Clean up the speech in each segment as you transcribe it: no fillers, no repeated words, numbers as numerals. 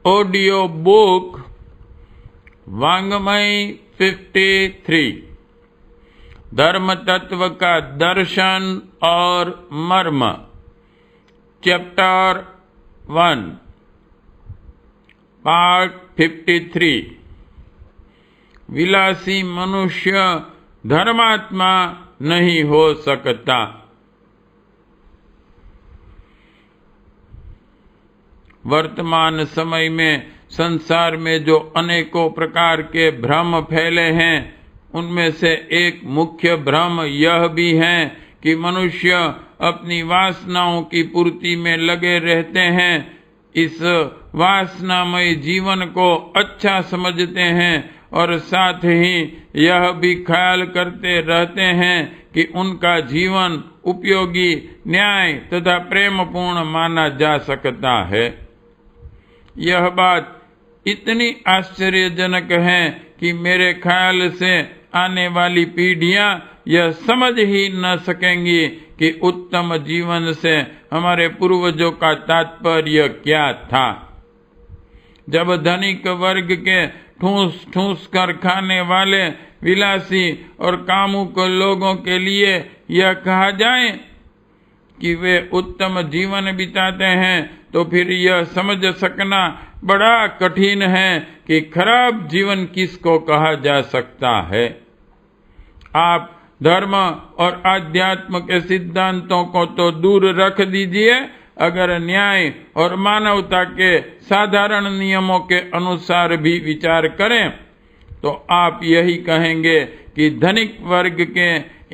Audio book वांग्मय 53 धर्म तत्व का दर्शन और मर्म चैप्टर 1 पार्ट 53 विलासी मनुष्य धर्मात्मा नहीं हो सकता। वर्तमान समय में संसार में जो अनेकों प्रकार के भ्रम फैले हैं, उनमें से एक मुख्य भ्रम यह भी है कि मनुष्य अपनी वासनाओं की पूर्ति में लगे रहते हैं। इस वासनामय जीवन को अच्छा समझते हैं और साथ ही यह भी ख्याल करते रहते हैं कि उनका जीवन उपयोगी, न्याय तथा प्रेमपूर्ण माना जा सकता है। यह बात इतनी आश्चर्यजनक है कि मेरे ख्याल से आने वाली पीढ़ियां यह समझ ही न सकेंगी कि उत्तम जीवन से हमारे पूर्वजों का तात्पर्य क्या था। जब धनिक वर्ग के ठूस ठूस कर खाने वाले विलासी और कामुक लोगों के लिए यह कहा जाए कि वे उत्तम जीवन बिताते हैं, तो फिर यह समझ सकना बड़ा कठिन है कि खराब जीवन किसको कहा जा सकता है। आप धर्म और आध्यात्म के सिद्धांतों को तो दूर रख दीजिए, अगर न्याय और मानवता के साधारण नियमों के अनुसार भी विचार करें तो आप यही कहेंगे कि धनिक वर्ग के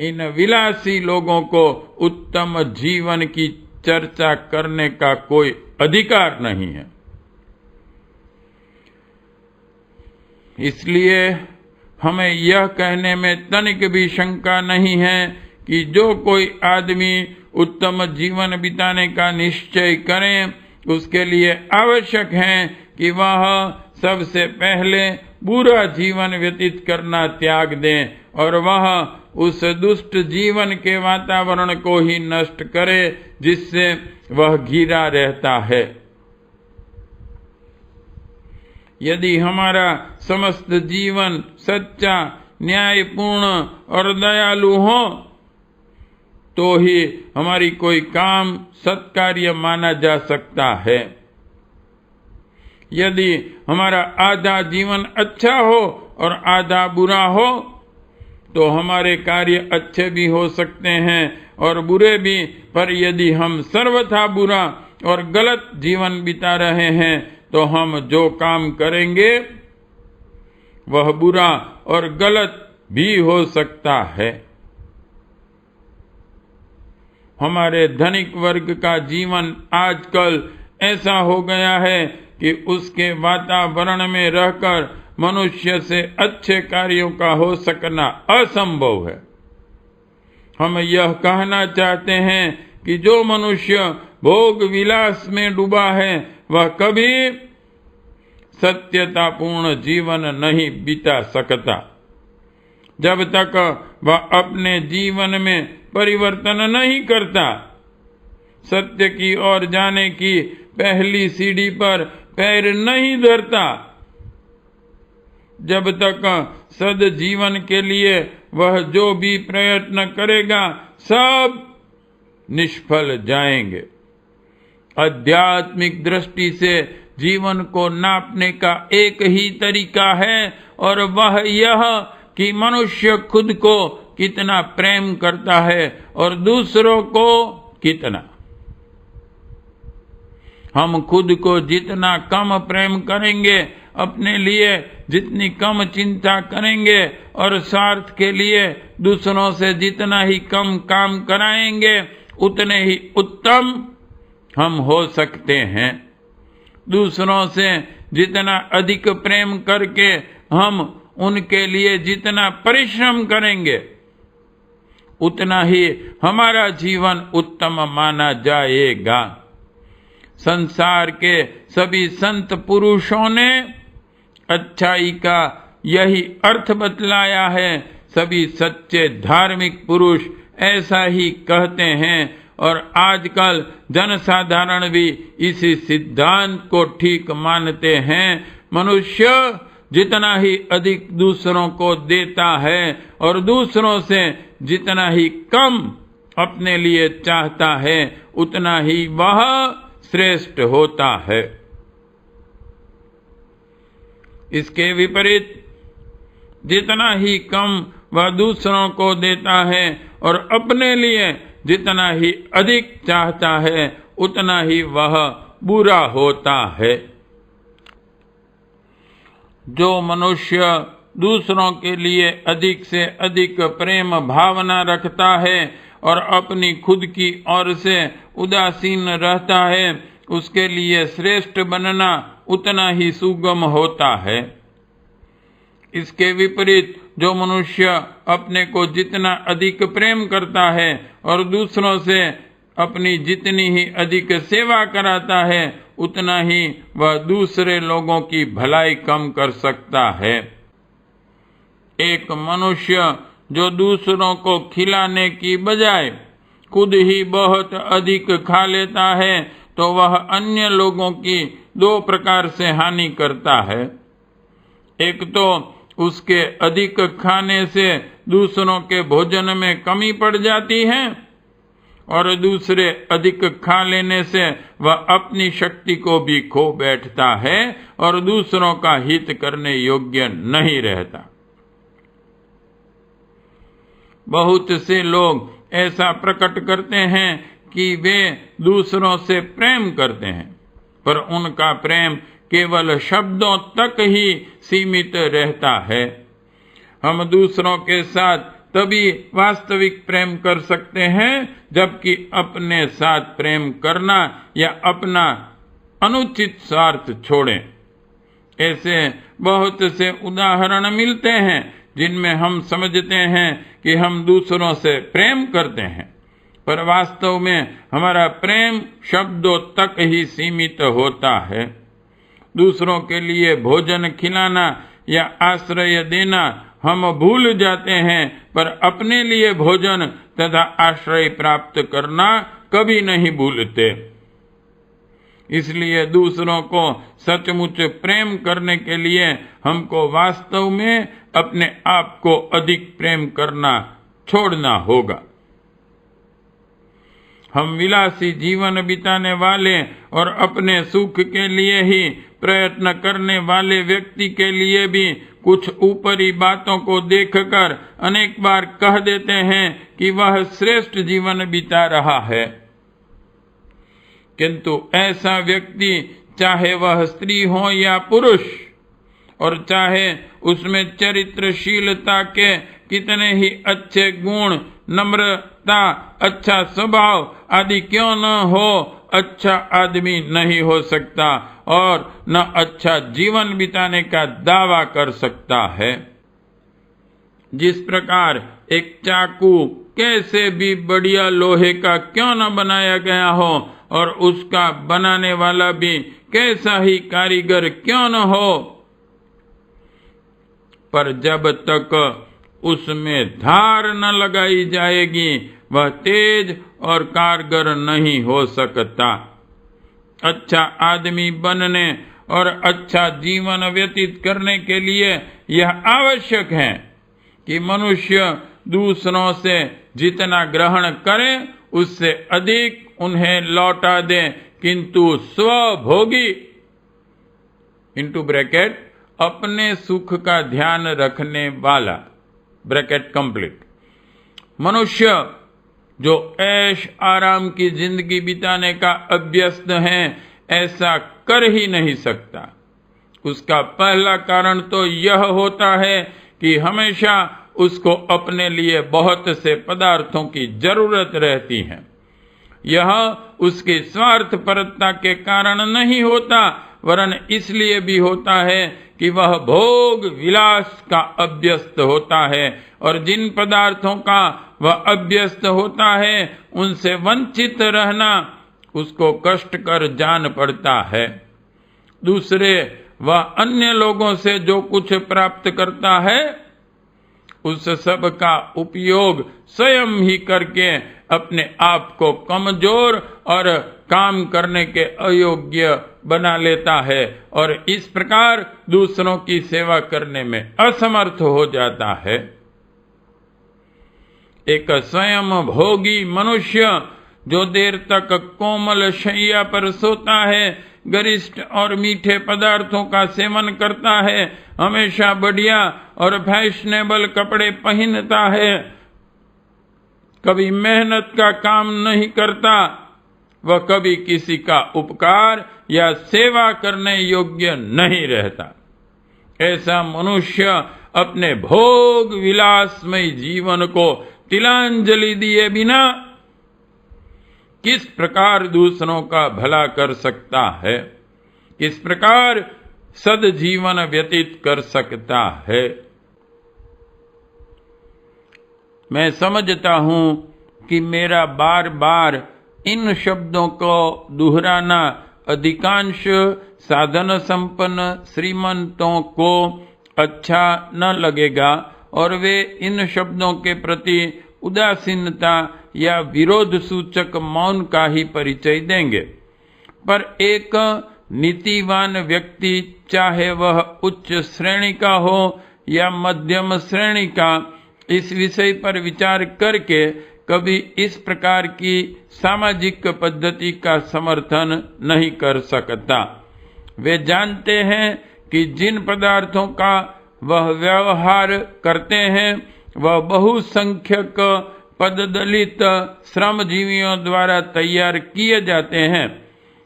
इन विलासी लोगों को उत्तम जीवन की चर्चा करने का कोई अधिकार नहीं है। इसलिए हमें यह कहने में तनिक भी शंका नहीं है कि जो कोई आदमी उत्तम जीवन बिताने का निश्चय करें, उसके लिए आवश्यक है कि वह सबसे पहले बुरा जीवन व्यतीत करना त्याग दें और वह उस दुष्ट जीवन के वातावरण को ही नष्ट करे जिससे वह घिरा रहता है। यदि हमारा समस्त जीवन सच्चा, न्यायपूर्ण और दयालु हो तो ही हमारी कोई काम सत्कार्य माना जा सकता है। यदि हमारा आधा जीवन अच्छा हो और आधा बुरा हो तो हमारे कार्य अच्छे भी हो सकते हैं और बुरे भी, पर यदि हम सर्वथा बुरा और गलत जीवन बिता रहे हैं तो हम जो काम करेंगे वह बुरा और गलत भी हो सकता है। हमारे धनिक वर्ग का जीवन आजकल ऐसा हो गया है कि उसके वातावरण में रहकर मनुष्य से अच्छे कार्यों का हो सकना असंभव है। हम यह कहना चाहते हैं कि जो मनुष्य भोग विलास में डूबा है वह कभी सत्यतापूर्ण जीवन नहीं बिता सकता। जब तक वह अपने जीवन में परिवर्तन नहीं करता, सत्य की ओर जाने की पहली सीढ़ी पर पैर नहीं धरता, जब तक सद जीवन के लिए वह जो भी प्रयत्न करेगा सब निष्फल जाएंगे। आध्यात्मिक दृष्टि से जीवन को नापने का एक ही तरीका है और वह यह कि मनुष्य खुद को कितना प्रेम करता है और दूसरों को कितना। हम खुद को जितना कम प्रेम करेंगे, अपने लिए जितनी कम चिंता करेंगे और स्वार्थ के लिए दूसरों से जितना ही कम काम कराएंगे, उतने ही उत्तम हम हो सकते हैं। दूसरों से जितना अधिक प्रेम करके हम उनके लिए जितना परिश्रम करेंगे, उतना ही हमारा जीवन उत्तम माना जाएगा। संसार के सभी संत पुरुषों ने अच्छाई का यही अर्थ बतलाया है। सभी सच्चे धार्मिक पुरुष ऐसा ही कहते हैं और आजकल जनसाधारण भी इसी सिद्धांत को ठीक मानते हैं। मनुष्य जितना ही अधिक दूसरों को देता है और दूसरों से जितना ही कम अपने लिए चाहता है, उतना ही वह श्रेष्ठ होता है। इसके विपरीत जितना ही कम वह दूसरों को देता है और अपने लिए जितना ही अधिक चाहता है, उतना ही वह बुरा होता है। जो मनुष्य दूसरों के लिए अधिक से अधिक प्रेम भावना रखता है और अपनी खुद की ओर से उदासीन रहता है, उसके लिए श्रेष्ठ बनना उतना ही सुगम होता है। इसके विपरीत जो मनुष्य अपने को जितना अधिक प्रेम करता है और दूसरों से अपनी जितनी ही अधिक सेवा कराता है, उतना ही वह दूसरे लोगों की भलाई कम कर सकता है। एक मनुष्य जो दूसरों को खिलाने की बजाय खुद ही बहुत अधिक खा लेता है, तो वह अन्य लोगों की दो प्रकार से हानि करता है। एक तो उसके अधिक खाने से दूसरों के भोजन में कमी पड़ जाती है, और दूसरे अधिक खा लेने से वह अपनी शक्ति को भी खो बैठता है और दूसरों का हित करने योग्य नहीं रहता। बहुत से लोग ऐसा प्रकट करते हैं कि वे दूसरों से प्रेम करते हैं, पर उनका प्रेम केवल शब्दों तक ही सीमित रहता है। हम दूसरों के साथ तभी वास्तविक प्रेम कर सकते हैं जबकि अपने साथ प्रेम करना या अपना अनुचित स्वार्थ छोड़ें। ऐसे बहुत से उदाहरण मिलते हैं जिनमें हम समझते हैं कि हम दूसरों से प्रेम करते हैं, पर वास्तव में हमारा प्रेम शब्दों तक ही सीमित होता है। दूसरों के लिए भोजन खिलाना या आश्रय देना हम भूल जाते हैं, पर अपने लिए भोजन तथा आश्रय प्राप्त करना कभी नहीं भूलते। इसलिए दूसरों को सचमुच प्रेम करने के लिए हमको वास्तव में अपने आप को अधिक प्रेम करना छोड़ना होगा। हम विलासी जीवन बिताने वाले और अपने सुख के लिए ही प्रयत्न करने वाले व्यक्ति के लिए भी कुछ ऊपरी बातों को देखकर अनेक बार कह देते हैं कि वह श्रेष्ठ जीवन बिता रहा है, किंतु ऐसा व्यक्ति, चाहे वह स्त्री हो या पुरुष, और चाहे उसमें चरित्रशीलता के कितने ही अच्छे गुण, नम्रता, अच्छा स्वभाव आदि क्यों न हो, अच्छा आदमी नहीं हो सकता और न अच्छा जीवन बिताने का दावा कर सकता है। जिस प्रकार एक चाकू कैसे भी बढ़िया लोहे का क्यों न बनाया गया हो और उसका बनाने वाला भी कैसा ही कारीगर क्यों न हो, पर जब तक उसमें धार न लगाई जाएगी वह तेज और कारगर नहीं हो सकता। अच्छा आदमी बनने और अच्छा जीवन व्यतीत करने के लिए यह आवश्यक है कि मनुष्य दूसरों से जितना ग्रहण करे उससे अधिक उन्हें लौटा दे, किंतु स्वभोगी (ब्रैकेट) अपने सुख का ध्यान रखने वाला (ब्रैकेट कंप्लीट) मनुष्य जो ऐश आराम की जिंदगी बिताने का अभ्यस्त है, ऐसा कर ही नहीं सकता। उसका पहला कारण तो यह होता है कि हमेशा उसको अपने लिए बहुत से पदार्थों की जरूरत रहती है। यह उसकी स्वार्थपरता के कारण नहीं होता, वरन इसलिए भी होता है कि वह भोग विलास का अभ्यस्त होता है, और जिन पदार्थों का वह अभ्यस्त होता है उनसे वंचित रहना उसको कष्टकर जान पड़ता है। दूसरे, वह अन्य लोगों से जो कुछ प्राप्त करता है उस सब का उपयोग स्वयं ही करके अपने आप को कमजोर और काम करने के अयोग्य बना लेता है और इस प्रकार दूसरों की सेवा करने में असमर्थ हो जाता है। एक स्वयं भोगी मनुष्य जो देर तक कोमल शैया पर सोता है, गरिष्ठ और मीठे पदार्थों का सेवन करता है, हमेशा बढ़िया और फैशनेबल कपड़े पहनता है, कभी मेहनत का काम नहीं करता, वह कभी किसी का उपकार या सेवा करने योग्य नहीं रहता। ऐसा मनुष्य अपने भोग विलासमय जीवन को तिलांजलि दिए बिना किस प्रकार दूसरों का भला कर सकता है, किस प्रकार सद्जीवन व्यतीत कर सकता है। मैं समझता हूं कि मेरा बार बार इन शब्दों को दोहराना अधिकांश साधन संपन्न श्रीमंतों को अच्छा न लगेगा और वे इन शब्दों के प्रति उदासीनता या विरोध सूचक मौन का ही परिचय देंगे। पर एक नीतिवान व्यक्ति, चाहे वह उच्च श्रेणी का हो या मध्यम श्रेणी का, इस विषय पर विचार करके कभी इस प्रकार की सामाजिक पद्धति का समर्थन नहीं कर सकता। वे जानते हैं कि जिन पदार्थों का वह व्यवहार करते हैं वह बहुसंख्यक पददलित श्रमजीवियों द्वारा तैयार किए जाते हैं।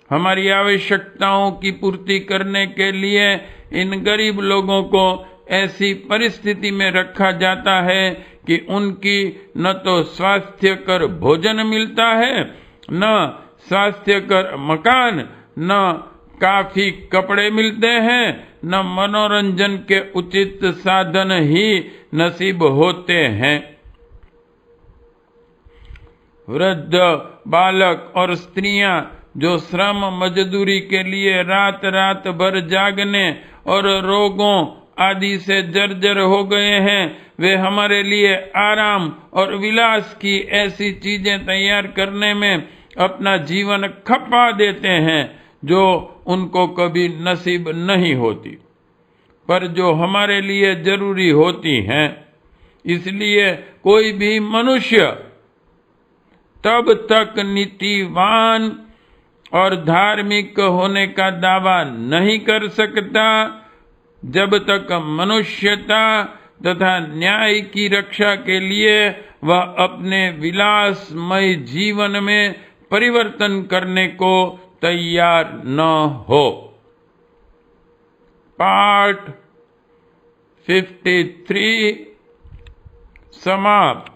हमारी आवश्यकताओं की पूर्ति करने के लिए इन गरीब लोगों को ऐसी परिस्थिति में रखा जाता है कि उनकी न तो स्वास्थ्यकर भोजन मिलता है, न स्वास्थ्यकर मकान, न काफी कपड़े मिलते हैं, न मनोरंजन के उचित साधन ही नसीब होते हैं। वृद्ध, बालक और स्त्रियां जो श्रम मजदूरी के लिए रात रात भर जागने और रोगों आदि से जर्जर हो गए हैं, वे हमारे लिए आराम और विलास की ऐसी चीजें तैयार करने में अपना जीवन खपा देते हैं जो उनको कभी नसीब नहीं होती, पर जो हमारे लिए जरूरी होती हैं। इसलिए कोई भी मनुष्य तब तक नीतिवान और धार्मिक होने का दावा नहीं कर सकता जब तक मनुष्यता तथा न्याय की रक्षा के लिए वह अपने विलासमय जीवन में परिवर्तन करने को तैयार न हो। पार्ट 53 समाप्त।